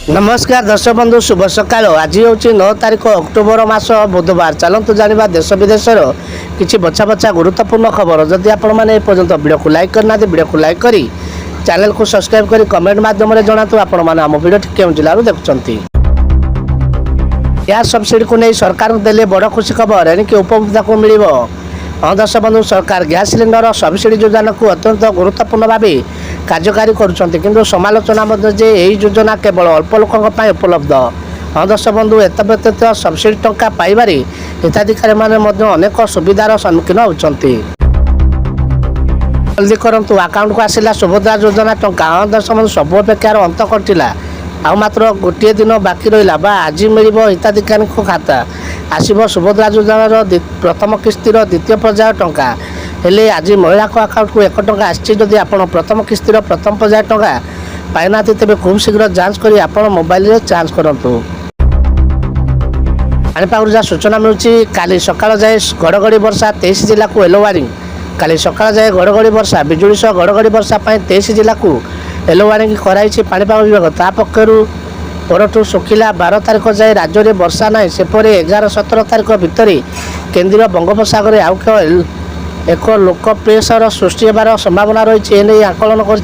नमस्कार दर्शक बंधु शुभ सकाल। आज हूँ 9 तारिख अक्टोबर मास बुधवार। चलतु जाना देश विदेशर किसी बछा बछा गुरुत्वपूर्ण खबर। जदि आपण मैंने पर्यटन वीडियो को लाइक करना वीडियो को लाइक करी चैनल को सब्सक्राइब करी कमेंट माध्यम जनातु आपण मैंने आम वीडियो केउं जिलू देखुं। गैस सब्सिडी को नहीं सरकार देले बड़ खुशी खबर एणिकी उपभोक्ता को मिल। दर्शक बंधु सरकार गैस सिलिंडर सब्सिडी योजना को अत्यंत गुरुत्वपूर्ण भाव कार्यकारी करुँच समालोचना जे यही योजना केवल अल्प लोक उपलब्ध। दर्शक बंधु एत व्यतीत सब्सिडी टंका पाइबारे हिताधिकारी मैंने अनेक सुविधार सम्मुखीन होती। जल्दी करंतु अकाउंट को आसला सुभद्रा योजना टंका। दर्शक बंधु सब अपेक्षार अंत करथिला। आ मात्र गोटे दिन बाकी रहा आज मिल हिताधिकारी खाता आसब सुभद्रा योजनार प्रथम किस्तिर द्वितीय पर्याय टंका। हेले आज महिला अकाउंट को 1 टंका आसी। जदि आप प्रथम किस्तिर प्रथम पर्याय टंका पाइना तेज खूब शीघ्र जांच कर आप मोबाइल जांच करूँ। पाणीपाग जहाँ सूचना मिलूँ काली सकाल जाए घड़घड़ी वर्षा 23 जिला को येलो वार्निंग। काली सकाल जाए घड़घड़ी वर्षा बिजुली सह घड़घड़ी वर्षा 23 जिला को येलो वार्निंग कराई पाणीपाग विभाग। ता पक्षर परठू शुखिला 12 तारिख जाए राज्य में वर्षा ना सेपरी 11-17 तारिख भितर केन्द्रीय बंगोपसागर आउ एक लोक प्रेसर सृष्टि होबार संभावना रही है आकलन कर।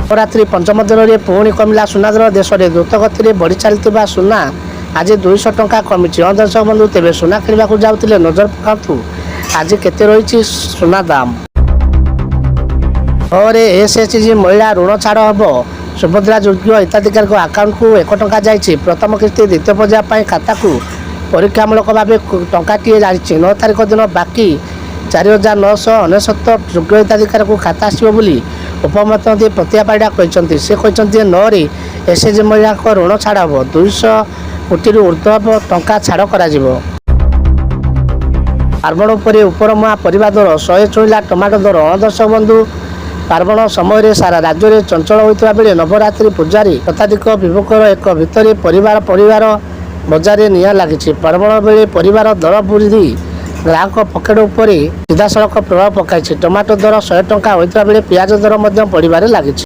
नवरात्रि पंचम दिन में पुणी कमिला सुना दर। देश में द्रुत गति में बढ़ी चलता सुना आज 200 टंका कमी। दर्शक बंधु तेज सुना किणवा जाऊे नजर पकातु आज केते रही सुना दाम। और एसएचजी महिला ऋण छाड़ हम सुभद्रा योग्य हिताधिकारी अकाउंट को 1 टंका जाइए। प्रथम किस्ती द्वितीय पर्याय खाता को परीक्षामूलक भाव टंकाटे जारी 9 तारिख दिन बाकी 4999 योग्य हिताधिकारी को खाता आसो उपमुख्यमंत्री प्रतिभा परिडा कहते। से कहते 9 एसएचजी महिला ऋण छाड़ हम 200 कोटी ऊर्ध्व टंका छाड़ कर। पार्वण उपर मुआ परिवा दर 100 छुईला टमाटो दर। दर्शक बंधु पार्वण समय सारा राज्य में चंचल होता बेले नवरात्रि पूजारी शताधिक विभोकर एक भितर परिवार बजार निया लगी। पार्वण बेले परिवार दर वृद्धि ग्राहक पकेट उपर सीधासख प्रभाव पकाई। टमाटो दर 100 टंका होता बेले पियाज दर बढ़ लगी।